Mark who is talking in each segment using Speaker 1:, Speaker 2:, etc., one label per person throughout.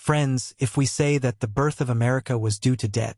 Speaker 1: Friends, if we say that the birth of America was due to debt,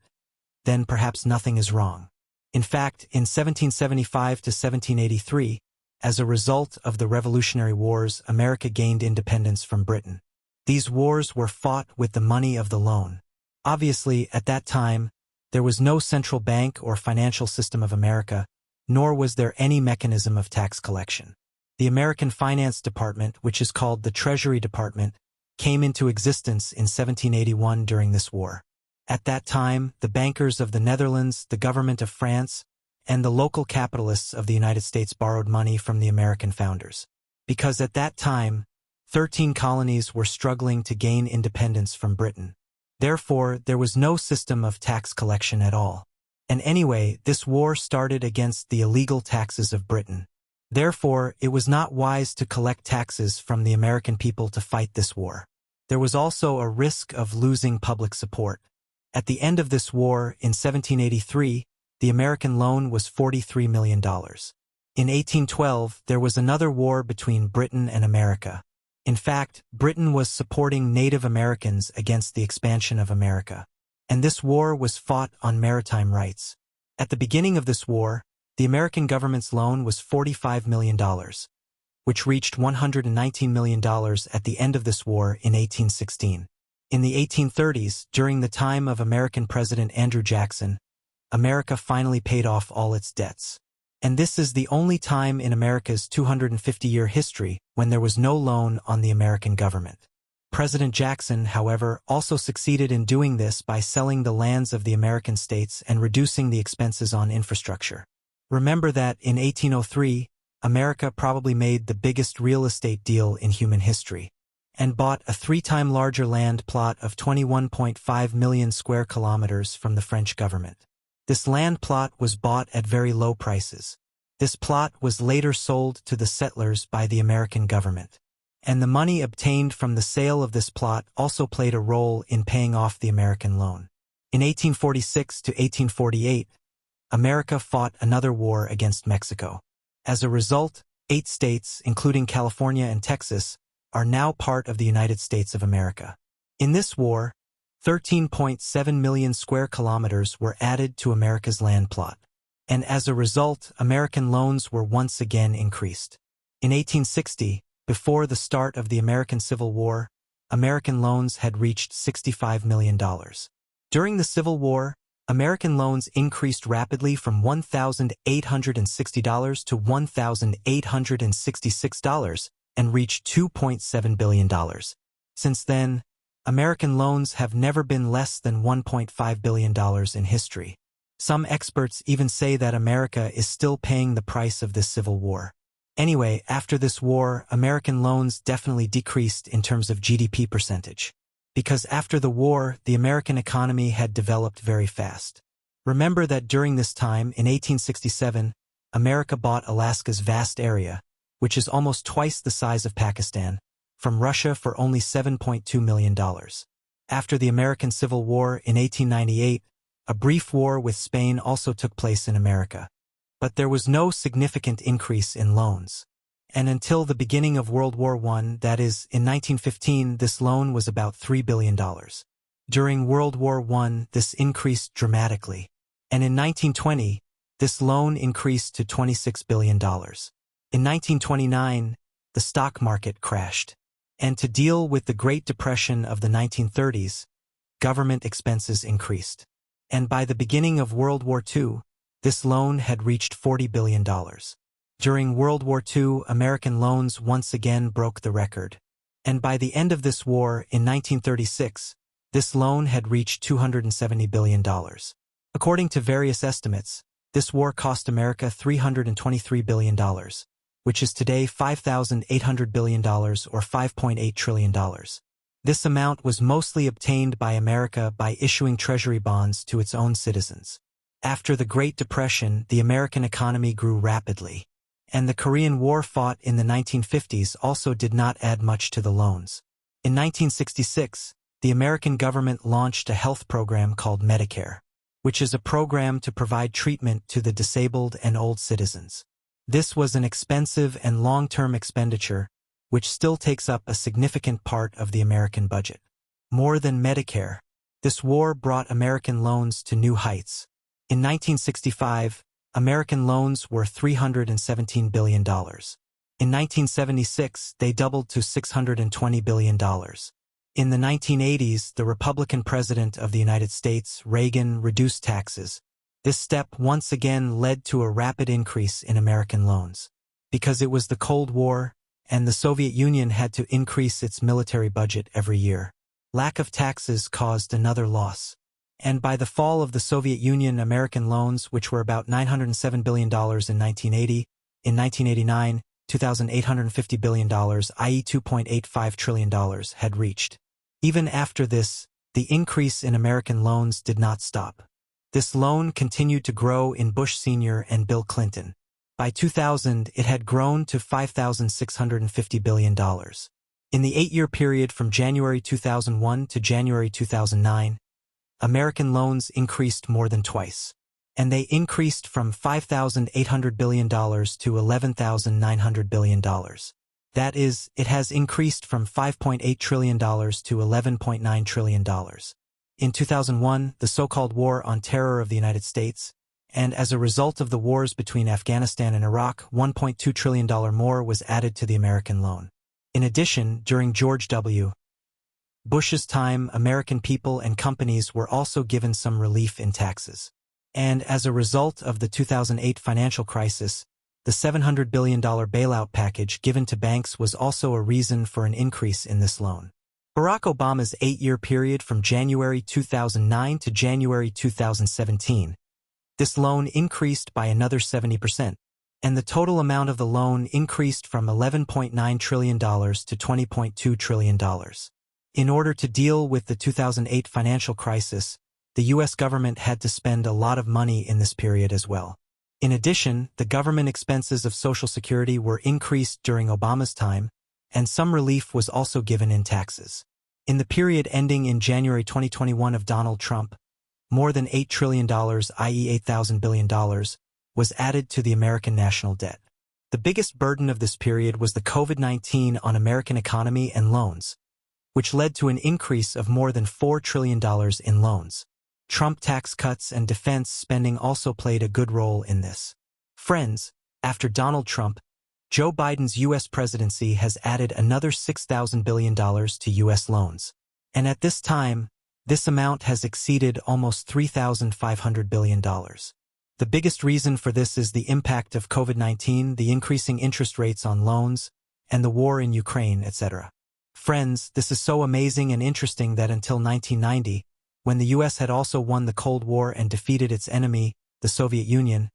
Speaker 1: then perhaps nothing is wrong. In fact, in 1775 to 1783, as a result of the Revolutionary Wars, America gained independence from Britain. These wars were fought with the money of the loan. Obviously, at that time, there was no central bank or financial system of America, nor was there any mechanism of tax collection. The American Finance Department, which is called the Treasury Department, came into existence in 1781 during this war. At that time, the bankers of the Netherlands, the government of France, and the local capitalists of the United States borrowed money from the American founders. Because at that time, 13 colonies were struggling to gain independence from Britain. Therefore, there was no system of tax collection at all. And anyway, this war started against the illegal taxes of Britain. Therefore, it was not wise to collect taxes from the American people to fight this war. There was also a risk of losing public support. At the end of this war, in 1783, the American loan was $43 million. In 1812, there was another war between Britain and America. In fact, Britain was supporting Native Americans against the expansion of America. And this war was fought on maritime rights. At the beginning of this war, the American government's loan was $45 million, which reached $119 million at the end of this war in 1816. In the 1830s, during the time of American President Andrew Jackson, America finally paid off all its debts. And this is the only time in America's 250-year history when there was no loan on the American government. President Jackson, however, also succeeded in doing this by selling the lands of the American states and reducing the expenses on infrastructure. Remember that in 1803, America probably made the biggest real estate deal in human history, and bought a 3-time larger land plot of 21.5 million square kilometers from the French government. This land plot was bought at very low prices. This plot was later sold to the settlers by the American government. And the money obtained from the sale of this plot also played a role in paying off the American loan. In 1846 to 1848, America fought another war against Mexico. As a result, 8 states, including California and Texas, are now part of the United States of America. In this war, 13.7 million square kilometers were added to America's land plot. And as a result, American loans were once again increased. In 1860, before the start of the American Civil War, American loans had reached $65 million. During the Civil War, American loans increased rapidly from $1,860 to $1,866 and reached $2.7 billion. Since then, American loans have never been less than $1.5 billion in history. Some experts even say that America is still paying the price of this civil war. Anyway, after this war, American loans definitely decreased in terms of GDP percentage. Because after the war, the American economy had developed very fast. Remember that during this time, in 1867, America bought Alaska's vast area, which is almost twice the size of Pakistan, from Russia for only $7.2 million. After the American Civil War in 1898, a brief war with Spain also took place in America. But there was no significant increase in loans. And until the beginning of World War I, that is, in 1915, this loan was about $3 billion. During World War I, this increased dramatically. And in 1920, this loan increased to $26 billion. In 1929, the stock market crashed. And to deal with the Great Depression of the 1930s, government expenses increased. And by the beginning of World War II, this loan had reached $40 billion. During World War II, American loans once again broke the record. And by the end of this war, in 1936, this loan had reached $270 billion. According to various estimates, this war cost America $323 billion, which is today $5,800 billion or $5.8 trillion. This amount was mostly obtained by America by issuing treasury bonds to its own citizens. After the Great Depression, the American economy grew rapidly. And the Korean War fought in the 1950s also did not add much to the loans. In 1966, the American government launched a health program called Medicare, which is a program to provide treatment to the disabled and old citizens. This was an expensive and long-term expenditure, which still takes up a significant part of the American budget. More than Medicare, this war brought American loans to new heights. In 1965, American loans were $317 billion. In 1976, they doubled to $620 billion. In the 1980s, the Republican president of the United States, Reagan, reduced taxes. This step once again led to a rapid increase in American loans. Because it was the Cold War, and the Soviet Union had to increase its military budget every year. Lack of taxes caused another loss. And by the fall of the Soviet Union, American loans, which were about $907 billion in 1980, in 1989, $2,850 billion, i.e. $2.85 trillion, had reached. Even after this, the increase in American loans did not stop. This loan continued to grow in Bush Sr. and Bill Clinton. By 2000, it had grown to $5,650 billion. In the 8-year period from January 2001 to January 2009, American loans increased more than twice. And they increased from $5,800 billion to $11,900 billion. That is, it has increased from $5.8 trillion to $11.9 trillion. In 2001, the so-called War on Terror of the United States, and as a result of the wars between Afghanistan and Iraq, $1.2 trillion more was added to the American loan. In addition, during George W. Bush's time, American people and companies were also given some relief in taxes. And as a result of the 2008 financial crisis, the $700 billion bailout package given to banks was also a reason for an increase in this loan. Barack Obama's 8-year period from January 2009 to January 2017, this loan increased by another 70%, and the total amount of the loan increased from $11.9 trillion to $20.2 trillion. In order to deal with the 2008 financial crisis, the U.S. government had to spend a lot of money in this period as well. In addition, the government expenses of Social Security were increased during Obama's time, and some relief was also given in taxes. In the period ending in January 2021 of Donald Trump, more than $8 trillion, i.e. $8,000 billion, was added to the American national debt. The biggest burden of this period was the COVID-19 on American economy and loans, which led to an increase of more than $4 trillion in loans. Trump tax cuts and defense spending also played a good role in this. Friends, after Donald Trump, Joe Biden's U.S. presidency has added another $6,000 billion to U.S. loans. And at this time, this amount has exceeded almost $3,500 billion. The biggest reason for this is the impact of COVID-19, the increasing interest rates on loans, and the war in Ukraine, etc. Friends, this is so amazing and interesting that until 1990, when the U.S. had also won the Cold War and defeated its enemy, the Soviet Union,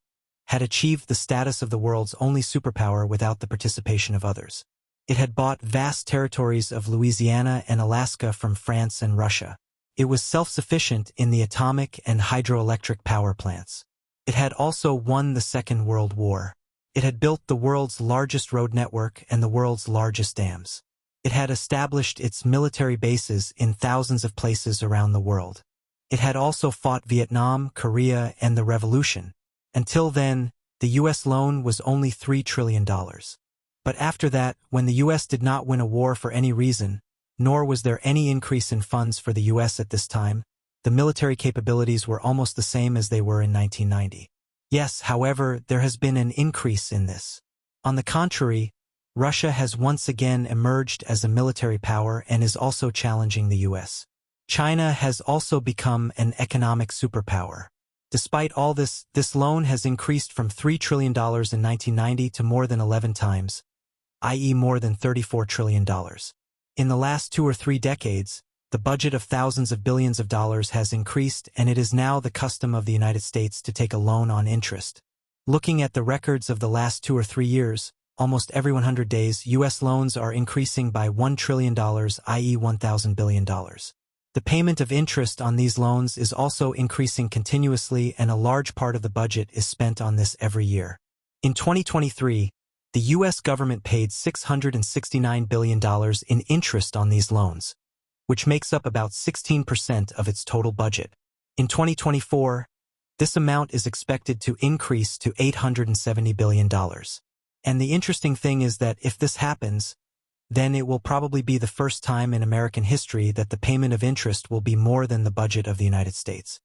Speaker 1: had achieved the status of the world's only superpower without the participation of others. It had bought vast territories of Louisiana and Alaska from France and Russia. It was self-sufficient in the atomic and hydroelectric power plants. It had also won the Second World War. It had built the world's largest road network and the world's largest dams. It had established its military bases in thousands of places around the world. It had also fought Vietnam, Korea, and the Revolution. Until then, the U.S. loan was only $3 trillion. But after that, when the U.S. did not win a war for any reason, nor was there any increase in funds for the U.S. at this time, the military capabilities were almost the same as they were in 1990. Yes, however, there has been an increase in this. On the contrary, Russia has once again emerged as a military power and is also challenging the U.S. China has also become an economic superpower. Despite all this, this loan has increased from $3 trillion in 1990 to more than 11 times, i.e. more than $34 trillion. In the last 2 or 3 decades, the budget of thousands of billions of dollars has increased, and it is now the custom of the United States to take a loan on interest. Looking at the records of the last 2 or 3 years, almost every 100 days, U.S. loans are increasing by $1 trillion, i.e. $1,000 billion. The payment of interest on these loans is also increasing continuously, and a large part of the budget is spent on this every year. In 2023, the U.S. government paid $669 billion in interest on these loans, which makes up about 16% of its total budget. In 2024, this amount is expected to increase to $870 billion. And the interesting thing is that if this happens, then it will probably be the first time in American history that the payment of interest will be more than the budget of the United States.